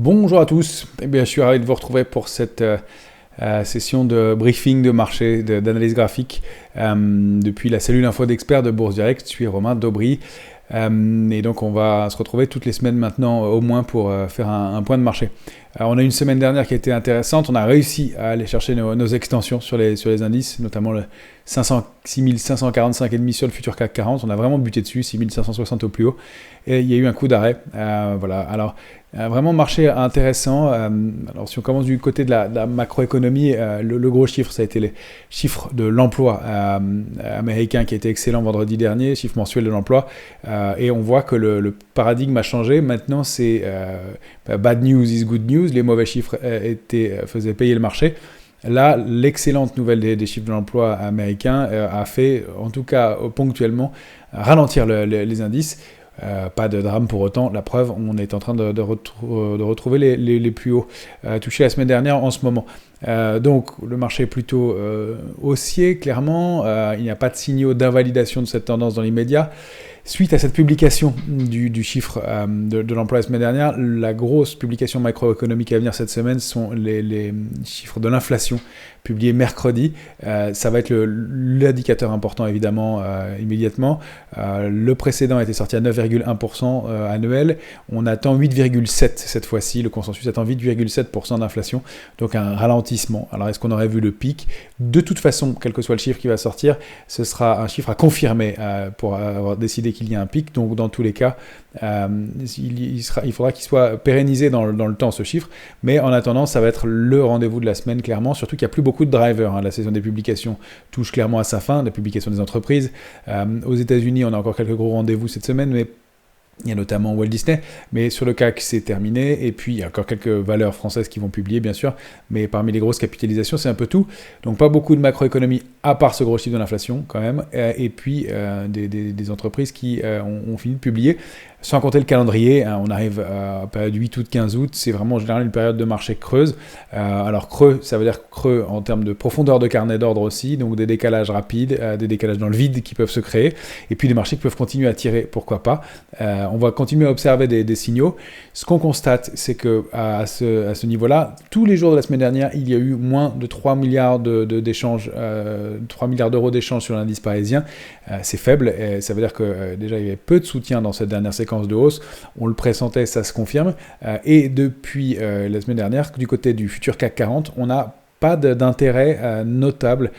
Bonjour à tous, je suis ravi de vous retrouver pour cette session de briefing de marché, d'analyse graphique depuis la cellule info d'experts de Bourse Direct. Je suis Romain Daubry et donc on va se retrouver toutes les semaines maintenant au moins pour faire un point de marché. Alors, on a une semaine dernière qui a été intéressante, on a réussi à aller chercher nos extensions sur les indices, notamment le 6545,5 sur le futur CAC 40, on a vraiment buté dessus, 6560 au plus haut, et il y a eu un coup d'arrêt. Voilà. Alors, vraiment marché intéressant. Alors si on commence du côté de la macroéconomie, le gros chiffre, ça a été les chiffres de l'emploi américain qui a été excellent vendredi dernier, chiffre mensuel de l'emploi, et on voit que le paradigme a changé. Maintenant, c'est bad news is good news, les mauvais chiffres faisaient payer le marché. Là, l'excellente nouvelle des chiffres de l'emploi américain a fait, en tout cas ponctuellement, ralentir les indices. Pas de drame pour autant, la preuve, on est en train de retrouver les plus hauts touchés la semaine dernière en ce moment. Donc le marché est plutôt haussier, clairement, il n'y a pas de signaux d'invalidation de cette tendance dans l'immédiat. Suite à cette publication du chiffre de l'emploi la semaine dernière, la grosse publication macroéconomique à venir cette semaine sont les chiffres de l'inflation publiés mercredi. Ça va être l'indicateur important évidemment immédiatement. Le précédent a été sorti à 9,1% annuel. On attend 8,7% cette fois-ci. Le consensus attend 8,7% d'inflation. Donc un ralentissement. Alors est-ce qu'on aurait vu le pic ? De toute façon, quel que soit le chiffre qui va sortir, ce sera un chiffre à confirmer pour avoir décidé qu'il y a un pic. Donc dans tous les cas, il faudra qu'il soit pérennisé dans le temps, ce chiffre. Mais en attendant, ça va être le rendez-vous de la semaine, clairement. Surtout qu'il n'y a plus beaucoup de drivers. La saison des publications touche clairement à sa fin, la publication des entreprises. Aux États-Unis, on a encore quelques gros rendez-vous cette semaine, mais il y a notamment Walt Disney, mais sur le CAC, c'est terminé. Et puis, il y a encore quelques valeurs françaises qui vont publier, bien sûr. Mais parmi les grosses capitalisations, c'est un peu tout. Donc, pas beaucoup de macroéconomie, à part ce gros chiffre de l'inflation, quand même. Et puis, des entreprises qui ont fini de publier. Sans compter le calendrier, on arrive à période 8 août, 15 août, c'est vraiment en général une période de marché creuse. Alors creux, ça veut dire creux en termes de profondeur de carnet d'ordre aussi, donc des décalages rapides, des décalages dans le vide qui peuvent se créer, et puis des marchés qui peuvent continuer à tirer, pourquoi pas. On va continuer à observer des signaux. Ce qu'on constate, c'est que à ce niveau-là, tous les jours de la semaine dernière, il y a eu moins de 3 milliards d'échanges, 3 milliards d'euros d'échanges sur l'indice parisien. C'est faible, et ça veut dire que déjà il y avait peu de soutien dans cette dernière séquence de hausse, on le pressentait, ça se confirme, et depuis la semaine dernière, du côté du futur CAC 40, on n'a pas d'intérêt notable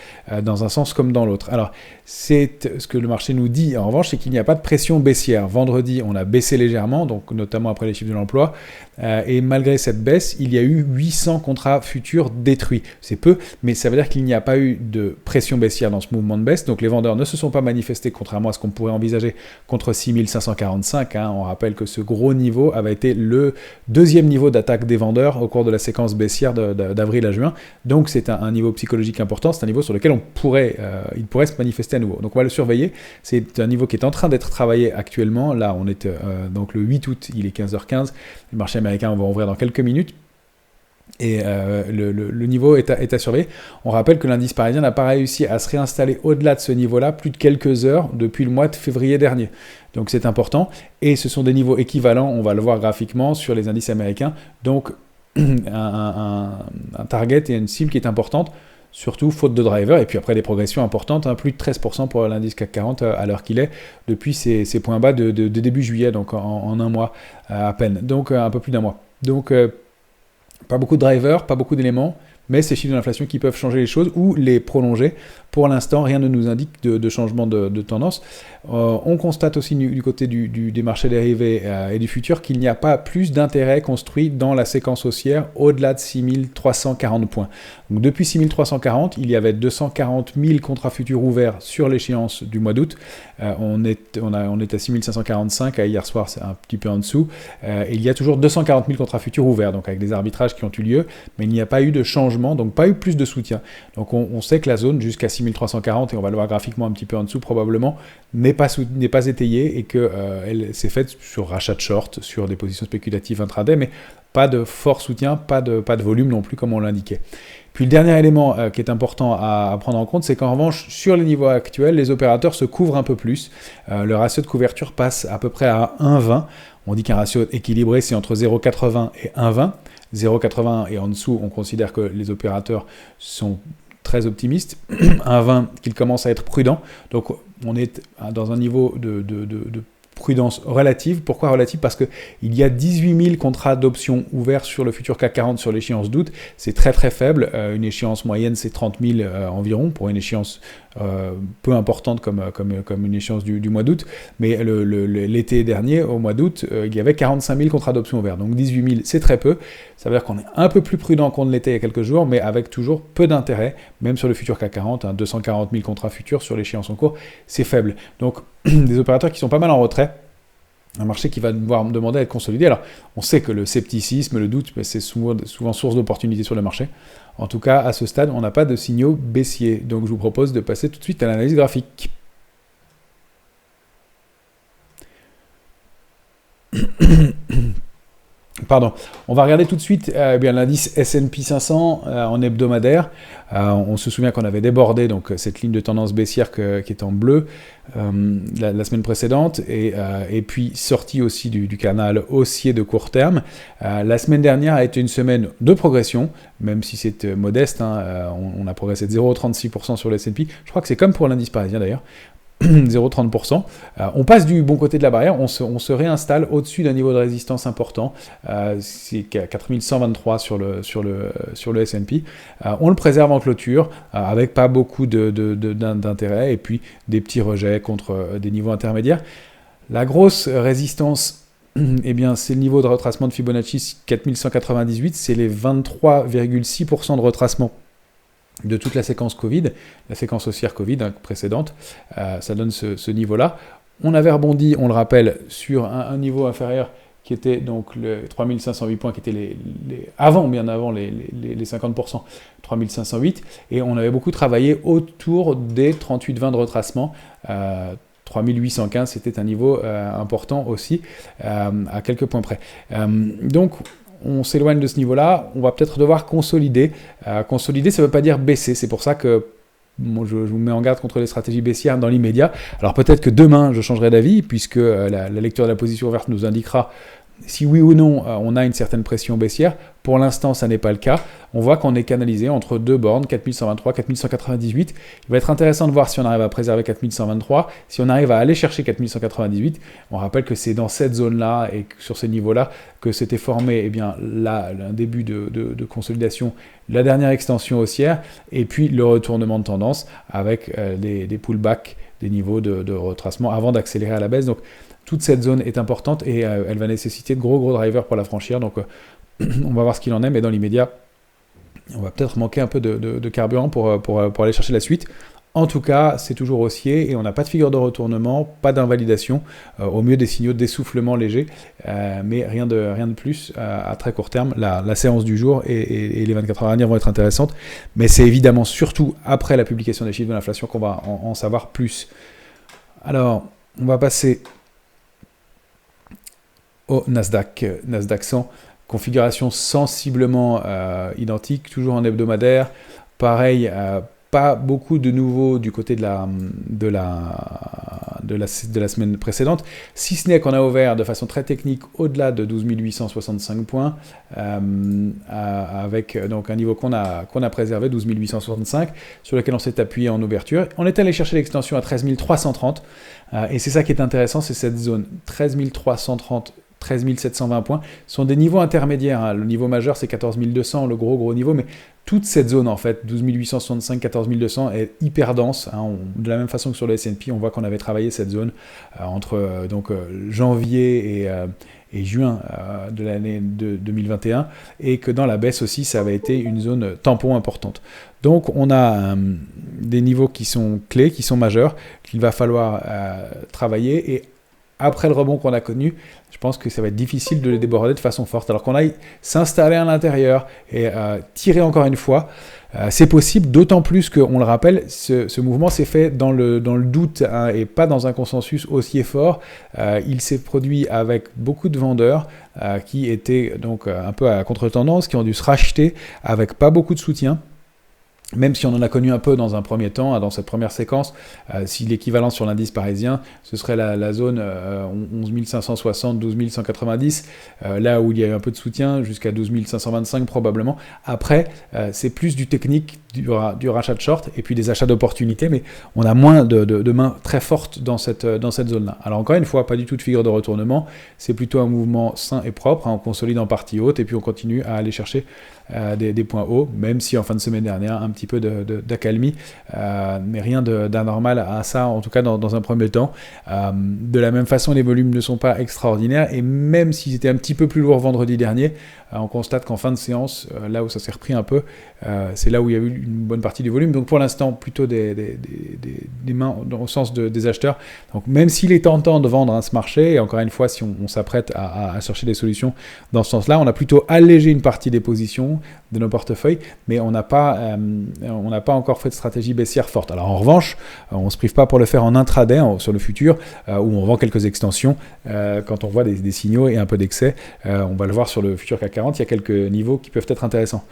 dans un sens comme dans l'autre. Alors, c'est ce que le marché nous dit, en revanche, c'est qu'il n'y a pas de pression baissière. Vendredi, on a baissé légèrement, donc notamment après les chiffres de l'emploi, et malgré cette baisse, il y a eu 800 contrats futurs détruits. C'est peu, mais ça veut dire qu'il n'y a pas eu de pression baissière dans ce mouvement de baisse, donc les vendeurs ne se sont pas manifestés, contrairement à ce qu'on pourrait envisager, contre 6545. On rappelle que ce gros niveau avait été le deuxième niveau d'attaque des vendeurs au cours de la séquence baissière d'avril à juin. Donc c'est un niveau psychologique important, c'est un niveau sur lequel il pourrait se manifester à nouveau. Donc on va le surveiller, c'est un niveau qui est en train d'être travaillé actuellement. Là on est donc le 8 août, il est 15h15, le marché américain va ouvrir dans quelques minutes. Et le niveau est à surveiller. On rappelle que l'indice parisien n'a pas réussi à se réinstaller au-delà de ce niveau-là plus de quelques heures depuis le mois de février dernier. Donc c'est important. Et ce sont des niveaux équivalents, on va le voir graphiquement, sur les indices américains. Donc un target et une cible qui est importante, surtout faute de driver, et puis après des progressions importantes, plus de 13% pour l'indice CAC 40 à l'heure qu'il est, depuis ces points bas de début juillet, donc en un mois à peine, donc un peu plus d'un mois. Donc pas beaucoup de drivers, pas beaucoup d'éléments, mais ces chiffres de l'inflation qui peuvent changer les choses ou les prolonger. Pour l'instant, rien ne nous indique de changement de tendance. On constate aussi du côté des marchés dérivés et du futur qu'il n'y a pas plus d'intérêt construit dans la séquence haussière au-delà de 6340 points. Donc depuis 6340, il y avait 240 000 contrats futurs ouverts sur l'échéance du mois d'août. On est à 6545, hier soir c'est un petit peu en dessous. Et il y a toujours 240 000 contrats futurs ouverts, donc avec des arbitrages qui ont eu lieu, mais il n'y a pas eu de changement, donc pas eu plus de soutien. Donc on sait que la zone jusqu'à 6340, et on va le voir graphiquement un petit peu en dessous probablement, n'est pas étayée et qu'elle s'est faite sur rachat de short, sur des positions spéculatives intraday, mais pas de fort soutien, pas de volume non plus comme on l'indiquait. Puis le dernier élément qui est important à prendre en compte, c'est qu'en revanche, sur les niveaux actuels, les opérateurs se couvrent un peu plus. Le ratio de couverture passe à peu près à 1,20. On dit qu'un ratio équilibré, c'est entre 0,80 et 1,20. 0,80 et en dessous, on considère que les opérateurs sont très optimistes. 1,20 qu'ils commencent à être prudents. Donc on est dans un niveau de prudence relative. Pourquoi relative? Parce qu'il y a 18 000 contrats d'options ouverts sur le futur CAC 40 sur l'échéance d'août. C'est très très faible. Une échéance moyenne, c'est 30 000 environ pour une échéance peu importante comme une échéance du mois d'août. Mais l'été dernier, au mois d'août, il y avait 45 000 contrats d'options ouverts. Donc 18 000, c'est très peu. Ça veut dire qu'on est un peu plus prudent qu'on ne l'était il y a quelques jours, mais avec toujours peu d'intérêt, même sur le futur CAC 40, 240 000 contrats futurs sur l'échéance en cours, c'est faible. Donc des opérateurs qui sont pas mal en retrait. Un marché qui va devoir me demander à être consolidé. Alors, on sait que le scepticisme, le doute, c'est souvent source d'opportunités sur le marché. En tout cas, à ce stade, on n'a pas de signaux baissiers. Donc, je vous propose de passer tout de suite à l'analyse graphique. Pardon. On va regarder tout de suite l'indice S&P 500 en hebdomadaire. On se souvient qu'on avait débordé donc, cette ligne de tendance baissière qui est en bleu la semaine précédente et puis sorti aussi du canal haussier de court terme. La semaine dernière a été une semaine de progression, même si c'est modeste. On a progressé de 0,36% sur le S&P. Je crois que c'est comme pour l'indice parisien d'ailleurs. 0,30%. On passe du bon côté de la barrière, on se réinstalle au-dessus d'un niveau de résistance important. C'est 4123 sur le S&P. On le préserve en clôture avec pas beaucoup d'intérêt et puis des petits rejets contre des niveaux intermédiaires. La grosse résistance, eh bien, c'est le niveau de retracement de Fibonacci 4198, c'est les 23,6% de retracement de toute la séquence Covid, la séquence haussière Covid précédente, ça donne ce niveau-là. On avait rebondi, on le rappelle, sur un niveau inférieur qui était donc le 3508 points, qui était bien avant les 50%, 3508, et on avait beaucoup travaillé autour des 38,20 de retracement. 3815, c'était un niveau important aussi, à quelques points près. Donc, on s'éloigne de ce niveau-là, on va peut-être devoir consolider. Consolider, ça ne veut pas dire baisser, c'est pour ça que je vous mets en garde contre les stratégies baissières dans l'immédiat. Alors peut-être que demain, je changerai d'avis, puisque la lecture de la position ouverte nous indiquera si oui ou non on a une certaine pression baissière. Pour l'instant, ça n'est pas le cas. On voit qu'on est canalisé entre deux bornes, 4123, 4198. Il va être intéressant de voir si on arrive à préserver 4123, si on arrive à aller chercher 4198. On rappelle que c'est dans cette zone-là et sur ces niveaux-là que s'était formé un début de consolidation, la dernière extension haussière, et puis le retournement de tendance avec des pullbacks, des niveaux de retracement avant d'accélérer à la baisse. Donc, toute cette zone est importante et elle va nécessiter de gros drivers pour la franchir. Donc, on va voir ce qu'il en est, mais dans l'immédiat, on va peut-être manquer un peu de carburant pour aller chercher la suite. En tout cas, c'est toujours haussier et on n'a pas de figure de retournement, pas d'invalidation, au mieux des signaux d'essoufflement léger, mais rien de plus à très court terme. La séance du jour et les 24 heures à venir vont être intéressantes, mais c'est évidemment surtout après la publication des chiffres de l'inflation qu'on va en savoir plus. Alors, on va passer au Nasdaq 100, configuration sensiblement identique, toujours en hebdomadaire, pareil, pas beaucoup de nouveaux du côté de la semaine précédente, si ce n'est qu'on a ouvert de façon très technique au-delà de 12 865 points, avec donc un niveau qu'on a préservé, 12 865, sur lequel on s'est appuyé en ouverture. On est allé chercher l'extension à 13 330, et c'est ça qui est intéressant, c'est cette zone 13 330, 13 720 points, sont des niveaux intermédiaires. Le niveau majeur, c'est 14 200, le gros niveau, mais toute cette zone, en fait, 12 865, 14 200, est hyper dense. De la même façon que sur le S&P, on voit qu'on avait travaillé cette zone entre janvier et juin de l'année 2021, et que dans la baisse aussi, ça avait été une zone tampon importante. Donc, on a des niveaux qui sont clés, qui sont majeurs, qu'il va falloir travailler, et après le rebond qu'on a connu, je pense que ça va être difficile de les déborder de façon forte. Alors qu'on aille s'installer à l'intérieur et tirer encore une fois, c'est possible, d'autant plus qu'on le rappelle, ce mouvement s'est fait dans le doute et pas dans un consensus aussi fort. Il s'est produit avec beaucoup de vendeurs qui étaient donc un peu à contre-tendance, qui ont dû se racheter avec pas beaucoup de soutien. Même si on en a connu un peu dans un premier temps, dans cette première séquence, si l'équivalent sur l'indice parisien, ce serait la zone 11 560, 12 190, là où il y a eu un peu de soutien, jusqu'à 12 525 probablement. Après, c'est plus du technique, du rachat de short, et puis des achats d'opportunités, mais on a moins de mains très fortes dans cette zone-là. Alors encore une fois, pas du tout de figure de retournement, c'est plutôt un mouvement sain et propre, on consolide en partie haute, et puis on continue à aller chercher des points hauts, même si en fin de semaine dernière, un petit peu d'accalmie, mais rien d'anormal à ça, en tout cas dans un premier temps. De la même façon, les volumes ne sont pas extraordinaires, et même s'ils étaient un petit peu plus lourds vendredi dernier, on constate qu'en fin de séance, là où ça s'est repris un peu, c'est là où il y a eu une bonne partie du volume. Donc pour l'instant, plutôt des mains au sens des acheteurs. Donc même s'il est tentant de vendre ce marché, et encore une fois, si on s'apprête à chercher des solutions dans ce sens-là, on a plutôt allégé une partie des positions de nos portefeuilles, mais on n'a pas encore fait de stratégie baissière forte. Alors en revanche, on ne se prive pas pour le faire en intraday sur le futur, où on vend quelques extensions quand on voit des signaux et un peu d'excès. On va le voir sur le futur CAC 40, il y a quelques niveaux qui peuvent être intéressants.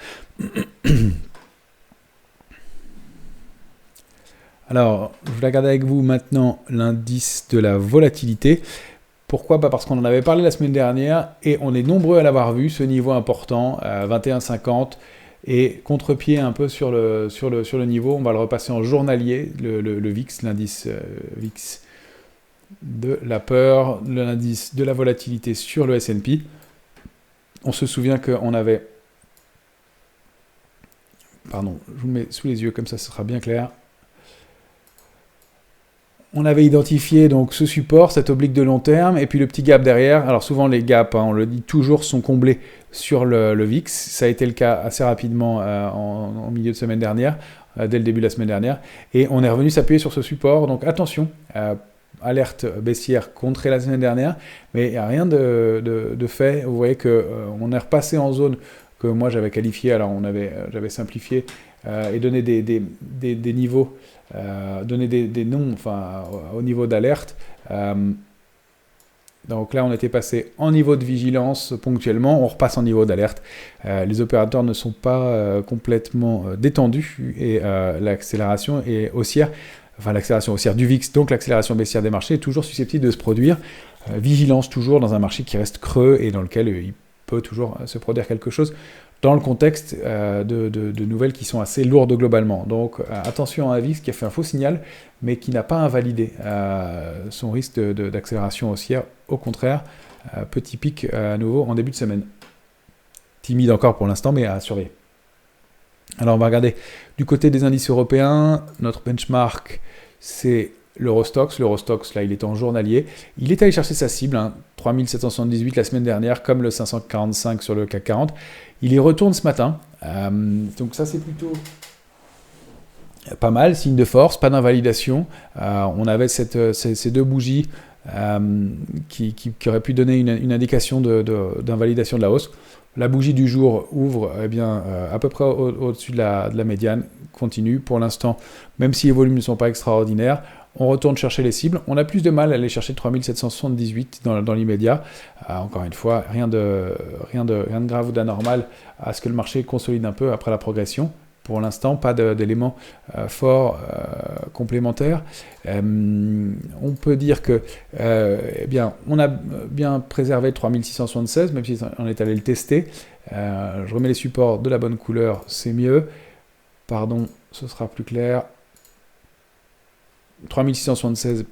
Alors, je vais regarder avec vous maintenant l'indice de la volatilité. Pourquoi ? Parce qu'on en avait parlé la semaine dernière et on est nombreux à l'avoir vu, ce niveau important, 21,50 et contre-pied un peu sur le niveau. On va le repasser en journalier, le VIX, l'indice VIX de la peur, l'indice de la volatilité sur le S&P. On se souvient qu'on avait... Pardon, je vous le mets sous les yeux, comme ça ce sera bien clair. On avait identifié donc ce support, cet oblique de long terme, et puis le petit gap derrière. Alors souvent les gaps, on le dit toujours, sont comblés sur le VIX. Ça a été le cas assez rapidement en milieu de semaine dernière, dès le début de la semaine dernière. Et on est revenu s'appuyer sur ce support. Donc attention, alerte baissière contrée la semaine dernière, mais il n'y a rien de fait. Vous voyez qu'on est repassé en zone que moi j'avais qualifiée, alors j'avais simplifié et donné des niveaux, donner des noms au niveau d'alerte. Donc là, on était passé en niveau de vigilance ponctuellement, on repasse en niveau d'alerte. Les opérateurs ne sont pas complètement détendus et l'accélération est haussière, l'accélération haussière du VIX, donc l'accélération baissière des marchés est toujours susceptible de se produire. Vigilance toujours dans un marché qui reste creux et dans lequel il peut toujours se produire quelque chose dans le contexte de nouvelles qui sont assez lourdes globalement. Donc attention à un VIX qui a fait un faux signal, mais qui n'a pas invalidé son risque d'accélération haussière. Au contraire, petit pic à nouveau en début de semaine. Timide encore pour l'instant, mais à surveiller. Alors on va regarder du côté des indices européens. Notre benchmark, c'est l'Eurostoxx. L'Eurostoxx, là, il est en journalier. Il est allé chercher sa cible, 3778 la semaine dernière, comme le 545 sur le CAC 40. Il y retourne ce matin. Donc ça, c'est plutôt pas mal, signe de force, pas d'invalidation. On avait ces deux bougies qui auraient pu donner une indication d'invalidation de la hausse. La bougie du jour ouvre à peu près au-dessus de la médiane, continue. Pour l'instant, même si les volumes ne sont pas extraordinaires, on retourne chercher les cibles. On a plus de mal à aller chercher 3778 dans l'immédiat. Encore une fois, rien de grave ou d'anormal à ce que le marché consolide un peu après la progression. Pour l'instant, pas d'éléments forts complémentaires. On peut dire que on a bien préservé 3676, même si on est allé le tester. Je remets les supports de la bonne couleur, c'est mieux. Pardon, ce sera plus clair. 3676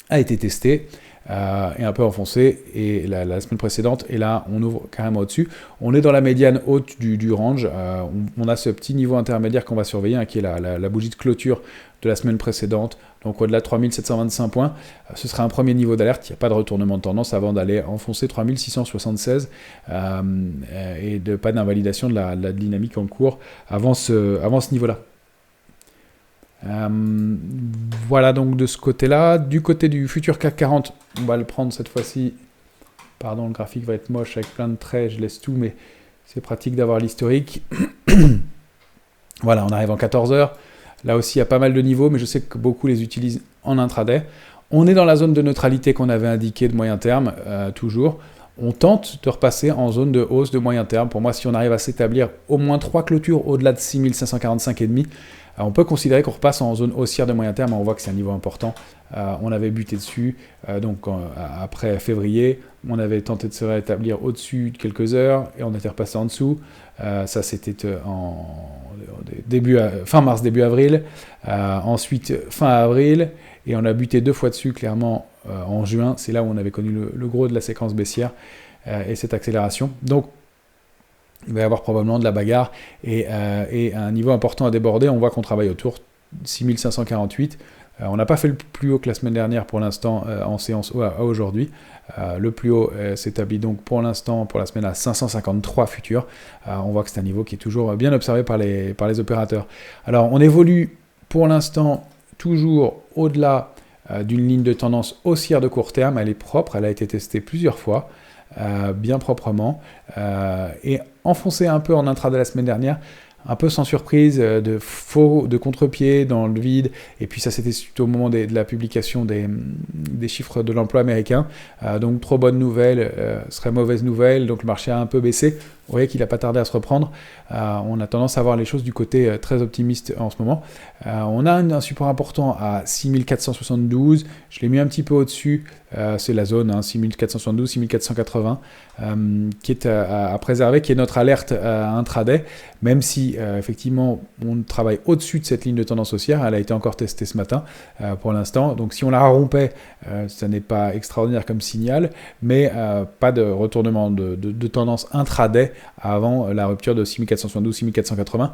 a été testé et un peu enfoncé, et la semaine précédente, et là on ouvre carrément au-dessus. On est dans la médiane haute du range. On a ce petit niveau intermédiaire qu'on va surveiller, qui est la bougie de clôture de la semaine précédente, donc au-delà de 3725 points. Ce sera un premier niveau d'alerte. Il n'y a pas de retournement de tendance avant d'aller enfoncer 3676 et pas d'invalidation de la dynamique en cours avant ce niveau-là. Voilà donc de ce côté-là. Du côté du futur CAC 40, on va le prendre cette fois-ci. Pardon, le graphique va être moche avec plein de traits, je laisse tout, mais c'est pratique d'avoir l'historique. Voilà, on arrive en 14 heures. Là aussi, il y a pas mal de niveaux, mais je sais que beaucoup les utilisent en intraday. On est dans la zone de neutralité qu'on avait indiquée de moyen terme, toujours. on tente de repasser en zone de hausse de moyen terme. Pour moi, si on arrive à s'établir au moins 3 clôtures au-delà de 6545,5, on peut considérer qu'on repasse en zone haussière de moyen terme. On voit que c'est un niveau important. On avait buté dessus. Après février, on avait tenté de se rétablir au-dessus de quelques heures et on était repassé en dessous. Ça, c'était fin mars, début avril. Ensuite, fin avril. Et on a buté 2 fois dessus, clairement, en juin. C'est là où on avait connu le gros de la séquence baissière et cette accélération. Donc, il va y avoir probablement de la bagarre et un niveau important à déborder. On voit qu'on travaille autour de 6548. On n'a pas fait le plus haut que la semaine dernière pour l'instant en séance à aujourd'hui. Le plus haut s'établit donc pour l'instant, pour la semaine, à 553 futurs. On voit que c'est un niveau qui est toujours bien observé par les opérateurs. Alors, on évolue pour l'instant toujours au-delà d'une ligne de tendance haussière de court terme. Elle est propre, elle a été testée plusieurs fois. Bien proprement, et enfoncé un peu en intraday la semaine dernière, un peu sans surprise, de contre-pied dans le vide, et puis ça c'était suite au moment de la publication des chiffres de l'emploi américain, donc trop bonne nouvelle serait mauvaise nouvelle, donc le marché a un peu baissé. Vous voyez qu'il n'a pas tardé à se reprendre. On a tendance à voir les choses du côté très optimiste en ce moment. On a un support important à 6472. Je l'ai mis un petit peu au-dessus. C'est la zone 6472, 6480 qui est à préserver, qui est notre alerte intraday. Même si effectivement on travaille au-dessus de cette ligne de tendance haussière, elle a été encore testée ce matin pour l'instant. Donc si on la rompait, ça n'est pas extraordinaire comme signal, mais pas de retournement de tendance intraday avant la rupture de 6472, 6480.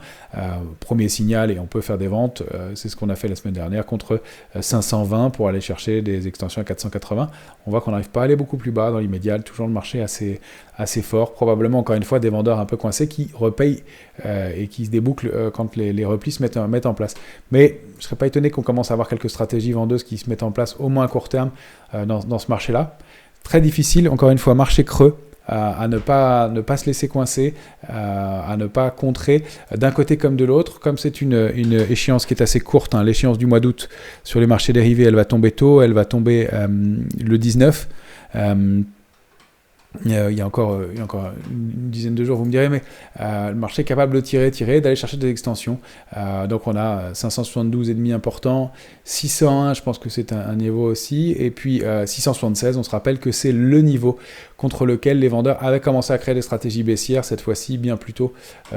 Premier signal, et on peut faire des ventes. C'est ce qu'on a fait la semaine dernière contre 520 pour aller chercher des extensions à 480. On voit qu'on n'arrive pas à aller beaucoup plus bas dans l'immédiat. Toujours le marché assez fort. Probablement, encore une fois, des vendeurs un peu coincés qui repayent et qui se débouclent quand les replis se mettent en place. Mais je ne serais pas étonné qu'on commence à avoir quelques stratégies vendeuses qui se mettent en place au moins à court terme dans ce marché-là. Très difficile, encore une fois, marché creux. À ne pas se laisser coincer, à ne pas contrer d'un côté comme de l'autre. Comme c'est une échéance qui est assez courte, l'échéance du mois d'août sur les marchés dérivés, elle va tomber tôt, elle va tomber le 19. Il y a encore une dizaine de jours, vous me direz, mais le marché est capable de tirer, d'aller chercher des extensions. Donc on a 572,5 important, 601, je pense que c'est un niveau aussi, et puis 676, on se rappelle que c'est le niveau contre lequel les vendeurs avaient commencé à créer des stratégies baissières, cette fois-ci bien plus tôt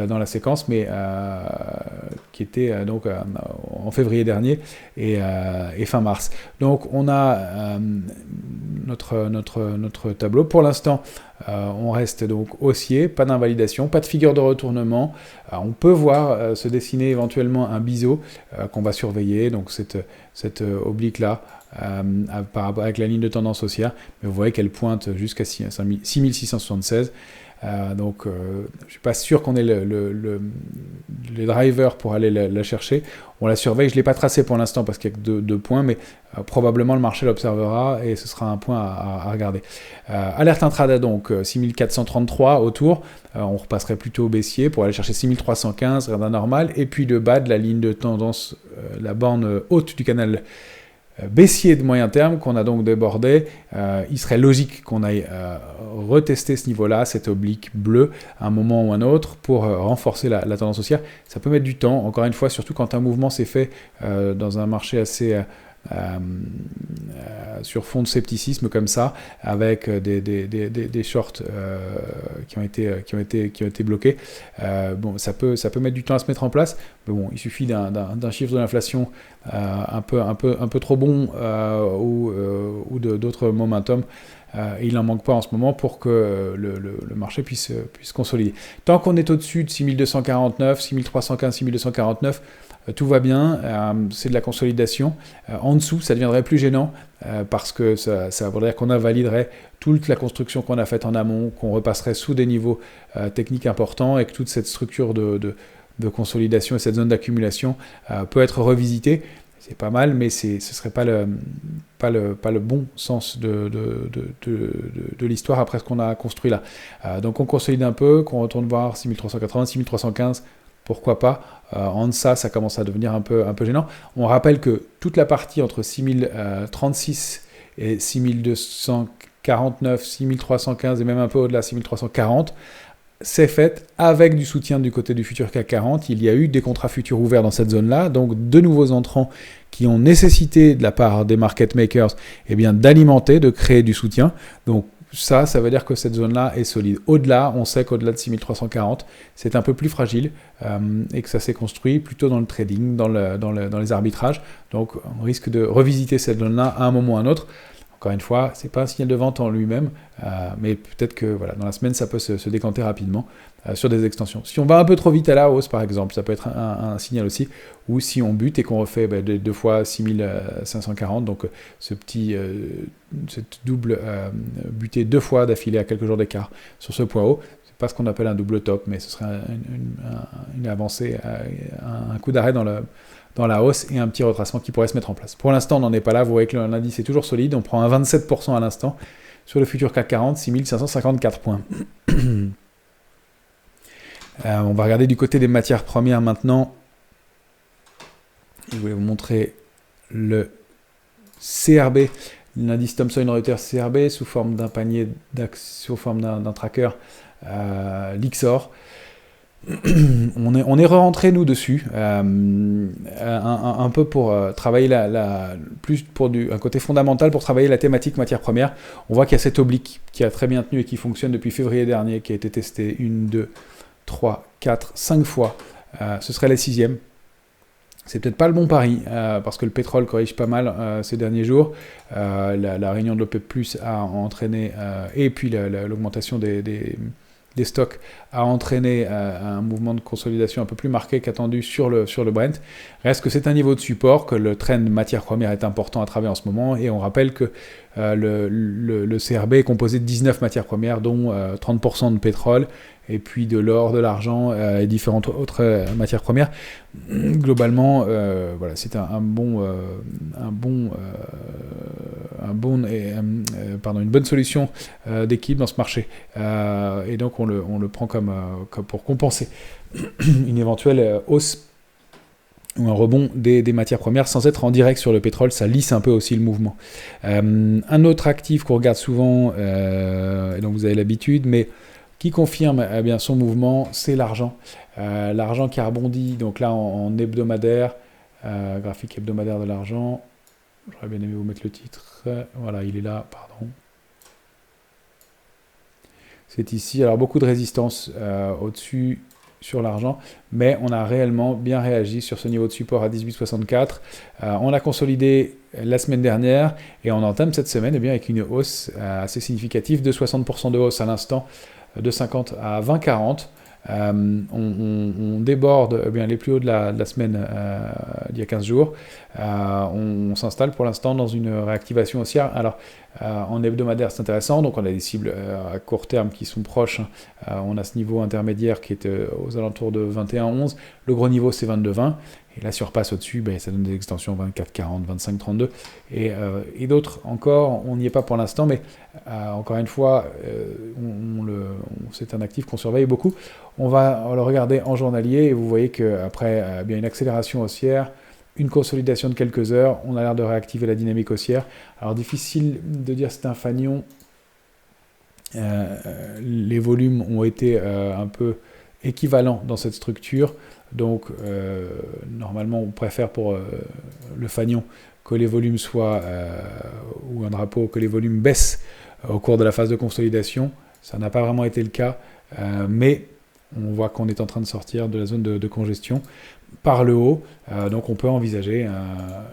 dans la séquence, mais qui était donc en février dernier et fin mars. Donc on a notre tableau. Pour l'instant, on reste donc haussier, pas d'invalidation, pas de figure de retournement. On peut voir se dessiner éventuellement un biseau qu'on va surveiller, donc cette oblique-là, avec la ligne de tendance haussière. Mais vous voyez qu'elle pointe jusqu'à 6676. Donc je ne suis pas sûr qu'on ait les drivers pour aller la chercher. On la surveille, je ne l'ai pas tracé pour l'instant parce qu'il y a que deux points, mais probablement le marché l'observera et ce sera un point à regarder. Alerte intraday donc 6433 autour, on repasserait plutôt au baissier pour aller chercher 6315, rien d'anormal, et puis le bas de la ligne de tendance, la borne haute du canal baissier de moyen terme qu'on a donc débordé. Il serait logique qu'on aille retester ce niveau-là, cette oblique bleue, à un moment ou un autre, pour renforcer la tendance haussière. Ça peut mettre du temps, encore une fois, surtout quand un mouvement s'est fait dans un marché assez sur fond de scepticisme comme ça, avec des shorts qui ont été bloqués. Bon, ça peut mettre du temps à se mettre en place, mais bon, il suffit d'un chiffre de l'inflation un peu trop bon ou d'autres momentum. Et il n'en manque pas en ce moment pour que le marché puisse consolider. Tant qu'on est au-dessus de 6249, 6315, 6249, tout va bien, c'est de la consolidation. En dessous, ça deviendrait plus gênant parce que ça voudrait dire qu'on invaliderait toute la construction qu'on a faite en amont, qu'on repasserait sous des niveaux techniques importants et que toute cette structure de consolidation et cette zone d'accumulation peut être revisitée. C'est pas mal, mais ce serait pas le bon sens de l'histoire après ce qu'on a construit là. Donc on consolide un peu, qu'on retourne voir 6380, 6315, pourquoi pas. En deçà, ça commence à devenir un peu gênant. On rappelle que toute la partie entre 6036 et 6200 6349, 6315 et même un peu au-delà, 6340, c'est fait avec du soutien du côté du futur CAC 40. Il y a eu des contrats futurs ouverts dans cette zone-là, donc de nouveaux entrants qui ont nécessité de la part des market makers d'alimenter, de créer du soutien. Donc ça veut dire que cette zone-là est solide. Au-delà, on sait qu'au-delà de 6340, c'est un peu plus fragile et que ça s'est construit plutôt dans le trading, dans les arbitrages. Donc on risque de revisiter cette zone-là à un moment ou à un autre. Encore une fois, ce n'est pas un signal de vente en lui-même, mais peut-être que dans la semaine, ça peut se décanter rapidement sur des extensions. Si on va un peu trop vite à la hausse, par exemple, ça peut être un signal aussi, ou si on bute et qu'on refait 2 fois 6540, donc cette double butée 2 fois d'affilée à quelques jours d'écart sur ce point haut, c'est pas ce qu'on appelle un double top, mais ce serait une avancée, un coup d'arrêt dans la hausse et un petit retracement qui pourrait se mettre en place. Pour l'instant, on n'en est pas là. Vous voyez que l'indice est toujours solide. On prend un 27% à l'instant sur le futur CAC 40, 6554 points. On va regarder du côté des matières premières maintenant. Je voulais vous montrer le CRB, l'indice Thomson Reuters CRB sous forme d'un panier sous forme d'un tracker Lixor. On est re-rentré nous dessus un peu pour travailler plus pour un côté fondamental pour travailler la thématique matière première. On voit qu'il y a cette oblique qui a très bien tenu et qui fonctionne depuis février dernier, qui a été testée 1, 2, 3, 4, 5 fois. Ce serait la 6e. C'est peut-être pas le bon pari, parce que le pétrole corrige pas mal ces derniers jours. La réunion de l'OPEP+, a entraîné, et puis l'augmentation des stocks a entraîné un mouvement de consolidation un peu plus marqué qu'attendu sur le Brent. Reste que c'est un niveau de support, que le trend matière première est important à travailler en ce moment, et on rappelle que le CRB est composé de 19 matières premières, dont 30% de pétrole, et puis de l'or, de l'argent et différentes autres matières premières. Globalement, c'est une bonne solution d'équilibre dans ce marché. Et donc on le prend comme pour compenser une éventuelle hausse ou un rebond des matières premières sans être en direct sur le pétrole. Ça lisse un peu aussi le mouvement. Un autre actif qu'on regarde souvent, et dont vous avez l'habitude, mais qui confirme son mouvement, c'est l'argent. L'argent qui a rebondi, donc là en hebdomadaire, graphique hebdomadaire de l'argent. J'aurais bien aimé vous mettre le titre. Voilà, il est là, pardon. C'est ici. Alors beaucoup de résistance au-dessus sur l'argent, mais on a réellement bien réagi sur ce niveau de support à 18,64. On a consolidé la semaine dernière et on entame cette semaine avec une hausse assez significative de 60% de hausse à l'instant, de 50 à 20,40. On déborde les plus hauts de la semaine d'il y a 15 jours. On s'installe pour l'instant dans une réactivation haussière. Alors, en hebdomadaire, c'est intéressant. Donc, on a des cibles à court terme qui sont proches. On a ce niveau intermédiaire qui est aux alentours de 21,11. Le gros niveau, c'est 22,20. Et là, si on repasse au-dessus, ça donne des extensions 24,40, 25,32. Et d'autres encore, on n'y est pas pour l'instant, mais encore une fois, c'est un actif qu'on surveille beaucoup. On va le regarder en journalier et vous voyez qu'après une accélération haussière, une consolidation de quelques heures, on a l'air de réactiver la dynamique haussière. Alors difficile de dire c'est un fanion. Les volumes ont été un peu équivalents dans cette structure. Donc, normalement, on préfère pour le fanion que les volumes soient, ou un drapeau, que les volumes baissent au cours de la phase de consolidation. Ça n'a pas vraiment été le cas, mais on voit qu'on est en train de sortir de la zone de congestion par le haut. Donc, on peut envisager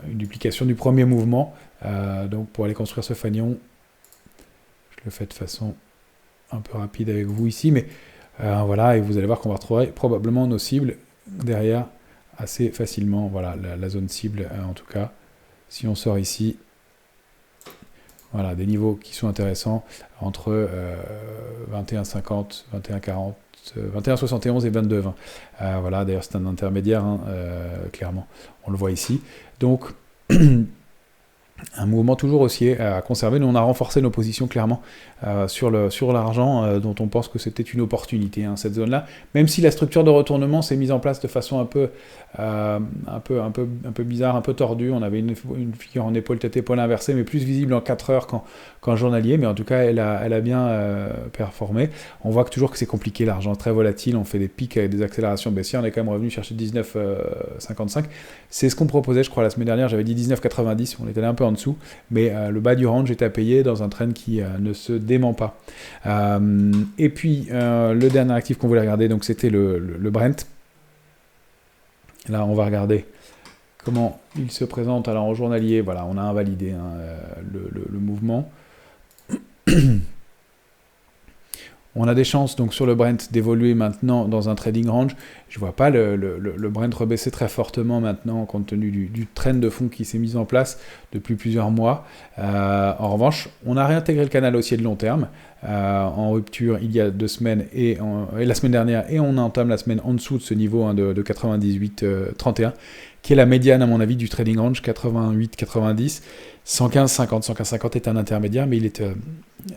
une duplication du premier mouvement. Donc, pour aller construire ce fanion, je le fais de façon un peu rapide avec vous ici, mais voilà, et vous allez voir qu'on va retrouver probablement nos cibles derrière assez facilement. Voilà, la zone cible, en tout cas, si on sort ici, voilà, des niveaux qui sont intéressants entre 21,50, 21,40, 21,71 et 22,20. Voilà, d'ailleurs, c'est un intermédiaire, clairement. On le voit ici. Donc, un mouvement toujours haussier à conserver. Nous, on a renforcé nos positions clairement sur l'argent, dont on pense que c'était une opportunité, hein, cette zone-là. Même si la structure de retournement s'est mise en place de façon un peu bizarre, un peu tordue. On avait une figure en épaule tête épaule inversée, mais plus visible en 4 heures qu'en journalier. Mais en tout cas, elle a bien performé. On voit que toujours que c'est compliqué, l'argent très volatile. On fait des pics avec des accélérations baissières. On est quand même revenu chercher 19,55. C'est ce qu'on proposait, je crois, la semaine dernière. J'avais dit 19,90. On est allé un peu en dessous. Mais le bas du range est à payer dans un trend qui ne se dément pas. Et puis, le dernier actif qu'on voulait regarder, donc c'était le Brent. Là, on va regarder comment il se présente. Alors, en journalier, voilà, on a invalidé le mouvement. On a des chances donc sur le Brent d'évoluer maintenant dans un trading range. Je ne vois pas le Brent rebaisser très fortement maintenant compte tenu du trend de fond qui s'est mis en place depuis plusieurs mois. En revanche, on a réintégré le canal haussier de long terme en rupture il y a 2 semaines et la semaine dernière, et on entame la semaine en dessous de ce niveau de 98,31 qui est la médiane à mon avis du trading range 88,90. 115,50. 115,50 est un intermédiaire, mais il est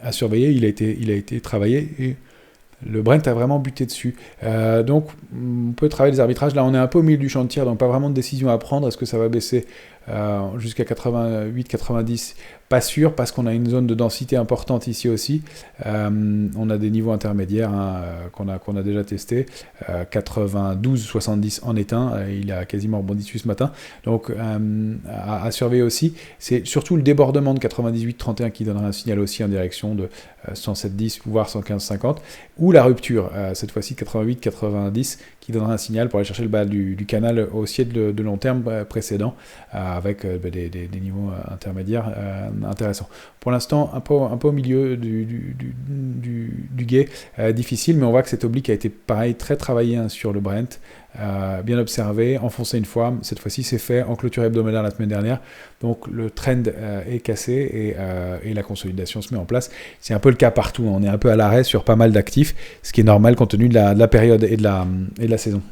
à surveiller, il a été travaillé et le Brent a vraiment buté dessus. Donc, on peut travailler les arbitrages. Là, on est un peu au milieu du champ de tir, donc pas vraiment de décision à prendre. Est-ce que ça va baisser jusqu'à 88, 90 ? Pas sûr, parce qu'on a une zone de densité importante ici aussi. On a des niveaux intermédiaires qu'on a déjà testés. 92, 70 en est un. Il a quasiment rebondi dessus ce matin. Donc, à surveiller aussi. C'est surtout le débordement de 98, 31 qui donnera un signal aussi en direction de 107,10, voire 115,50. Ou la rupture, cette fois-ci 88, 90, qui donnera un signal pour aller chercher le bas du canal haussier de long terme précédent, avec des niveaux intermédiaires intéressants. Pour l'instant, un peu au milieu du gué, difficile, mais on voit que cette oblique a été pareil, très travaillée sur le Brent, bien observé, enfoncé une fois, cette fois-ci c'est fait en clôture hebdomadaire la semaine dernière, donc le trend est cassé et la consolidation se met en place. C'est un peu le cas partout, on est un peu à l'arrêt sur pas mal d'actifs, ce qui est normal compte tenu de la période et de la saison.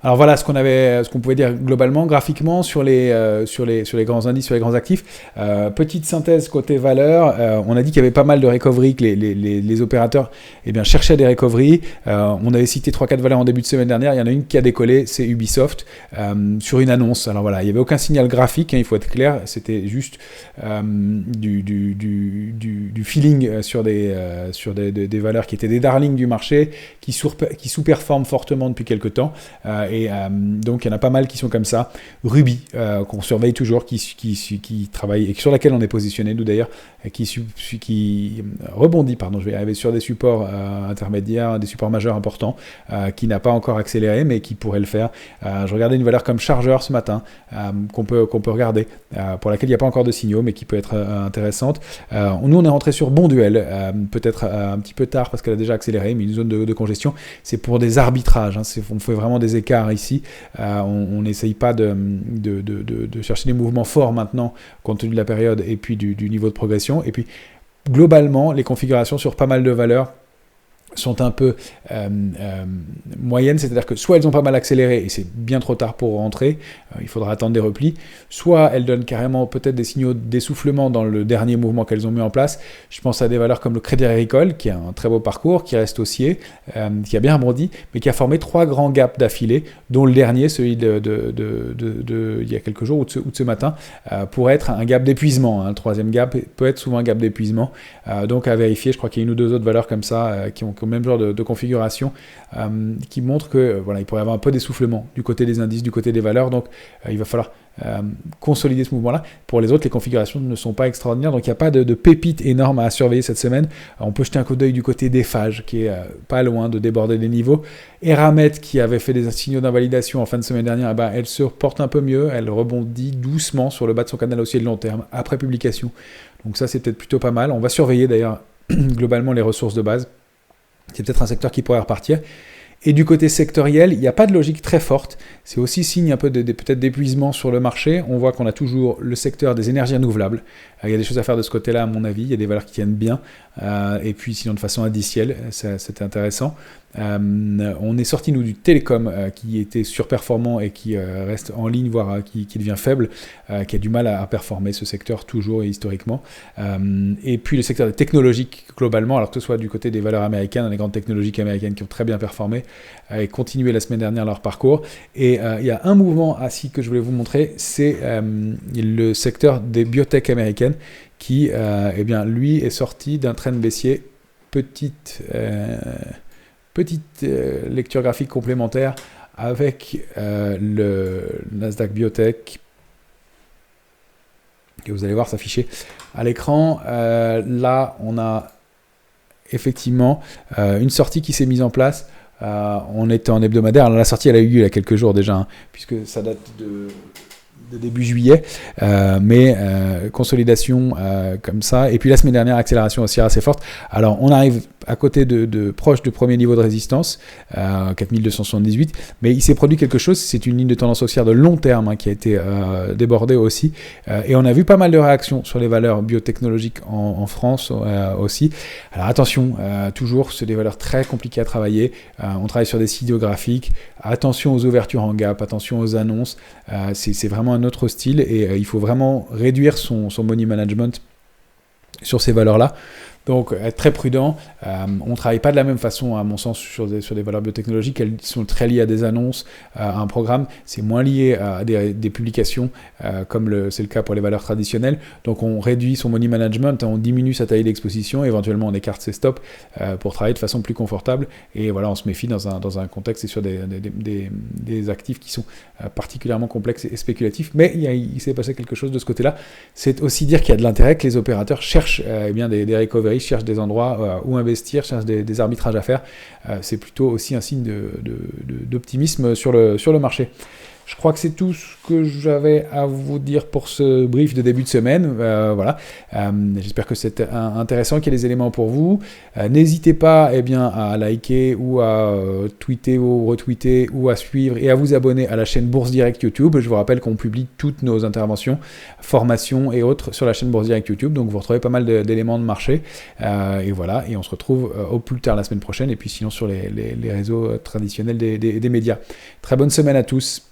Alors voilà ce qu'on pouvait dire globalement, graphiquement sur les grands indices, sur les grands actifs. Petite synthèse côté valeur, on a dit qu'il y avait pas mal de recovery, que les opérateurs cherchaient des recovery. On avait cité 3-4 valeurs en début de semaine dernière, il y en a une qui a décollé, c'est Ubisoft, sur une annonce. Alors voilà, il n'y avait aucun signal graphique, il faut être clair, c'était juste du feeling sur des valeurs qui étaient des darlings du marché, qui sous-performent fortement depuis quelques temps. Donc il y en a pas mal qui sont comme ça. Ruby, qu'on surveille toujours, qui travaille et sur laquelle on est positionné, nous d'ailleurs, qui rebondit, je vais arriver sur des supports intermédiaires, des supports majeurs importants, qui n'a pas encore accéléré, mais qui pourrait le faire. Je regardais une valeur comme Chargeur ce matin, qu'on peut regarder, pour laquelle il n'y a pas encore de signaux, mais qui peut être intéressante. Nous, on est rentré sur Bonduelle, peut-être un petit peu tard parce qu'elle a déjà accéléré, mais une zone de congestion, c'est pour des arbitrages, on fait vraiment des écarts ici, on n'essaye pas de chercher des mouvements forts maintenant compte tenu de la période et puis du niveau de progression. Et puis globalement les configurations sur pas mal de valeurs sont un peu moyennes, c'est-à-dire que soit elles ont pas mal accéléré et c'est bien trop tard pour rentrer, il faudra attendre des replis, soit elles donnent carrément peut-être des signaux d'essoufflement dans le dernier mouvement qu'elles ont mis en place. Je pense à des valeurs comme le Crédit Agricole, qui a un très beau parcours, qui reste haussier, qui a bien rebondi, mais qui a formé 3 grands gaps d'affilée, dont le dernier, celui de il y a quelques jours ou de ce matin, pourrait être un gap d'épuisement. Le 3e gap peut être souvent un gap d'épuisement, donc à vérifier. Je crois qu'il y a une ou 2 autres valeurs comme ça qui ont le même genre de configuration, qui montrent que il pourrait y avoir un peu d'essoufflement du côté des indices, du côté des valeurs, donc il va falloir consolider ce mouvement-là. Pour les autres, les configurations ne sont pas extraordinaires, donc il n'y a pas de pépites énormes à surveiller cette semaine. On peut jeter un coup d'œil du côté d'Eiffage, qui est pas loin de déborder les niveaux. Eramet, qui avait fait des signaux d'invalidation en fin de semaine dernière, elle se porte un peu mieux, elle rebondit doucement sur le bas de son canal haussier de long terme, après publication. Donc ça, c'est peut-être plutôt pas mal. On va surveiller d'ailleurs globalement les ressources de base. C'est peut-être un secteur qui pourrait repartir. Et du côté sectoriel, il n'y a pas de logique très forte. C'est aussi signe un peu peut-être d'épuisement sur le marché. On voit qu'on a toujours le secteur des énergies renouvelables. Il y a des choses à faire de ce côté-là, à mon avis. Il y a des valeurs qui tiennent bien. Et puis, sinon, de façon indicielle, c'était intéressant. On est sorti, nous, du télécom qui était surperformant et qui reste en ligne, voire qui devient faible, qui a du mal à performer ce secteur, toujours et historiquement. Et puis, le secteur des technologiques, globalement, alors que ce soit du côté des valeurs américaines, les grandes technologies américaines qui ont très bien performé et continué la semaine dernière leur parcours. Et il y a un mouvement assis que je voulais vous montrer, c'est le secteur des biotech américaines qui, eh bien, lui, est sorti d'un trend baissier. Petite lecture graphique complémentaire avec le Nasdaq Biotech que vous allez voir s'afficher à l'écran. Là, on a effectivement une sortie qui s'est mise en place. On était en hebdomadaire. Alors, la sortie, elle a eu lieu il y a quelques jours déjà, hein, puisque ça date de début juillet, mais consolidation comme ça. Et puis la semaine dernière, accélération aussi assez forte. Alors, on arrive à côté de proche du premier niveau de résistance, 4278, mais il s'est produit quelque chose, c'est une ligne de tendance haussière de long terme qui a été débordée aussi, et on a vu pas mal de réactions sur les valeurs biotechnologiques en France aussi. Alors attention, toujours, c'est des valeurs très compliquées à travailler, on travaille sur des signaux graphiques, attention aux ouvertures en gap, attention aux annonces, c'est vraiment un autre style, et il faut vraiment réduire son money management sur ces valeurs-là. Donc, être très prudent. On ne travaille pas de la même façon, à mon sens, sur des valeurs biotechnologiques. Elles sont très liées à des annonces, à un programme. C'est moins lié à des publications, comme c'est le cas pour les valeurs traditionnelles. Donc, on réduit son money management, on diminue sa taille d'exposition, éventuellement on écarte ses stops pour travailler de façon plus confortable. Et voilà, on se méfie dans un contexte et sur des actifs qui sont particulièrement complexes et spéculatifs. Mais il s'est passé quelque chose de ce côté-là. C'est aussi dire qu'il y a de l'intérêt, que les opérateurs cherchent des recoveries, cherchent des endroits où investir, cherchent des arbitrages à faire. C'est plutôt aussi un signe d'optimisme sur le marché. Je crois que c'est tout ce que j'avais à vous dire pour ce brief de début de semaine. Voilà. J'espère que c'est intéressant, qu'il y ait des éléments pour vous. N'hésitez pas à liker ou à tweeter ou retweeter ou à suivre et à vous abonner à la chaîne Bourse Direct YouTube. Je vous rappelle qu'on publie toutes nos interventions, formations et autres sur la chaîne Bourse Direct YouTube. Donc vous retrouvez pas mal d'éléments de marché. Et voilà. Et on se retrouve au plus tard la semaine prochaine. Et puis sinon sur les réseaux traditionnels des médias. Très bonne semaine à tous.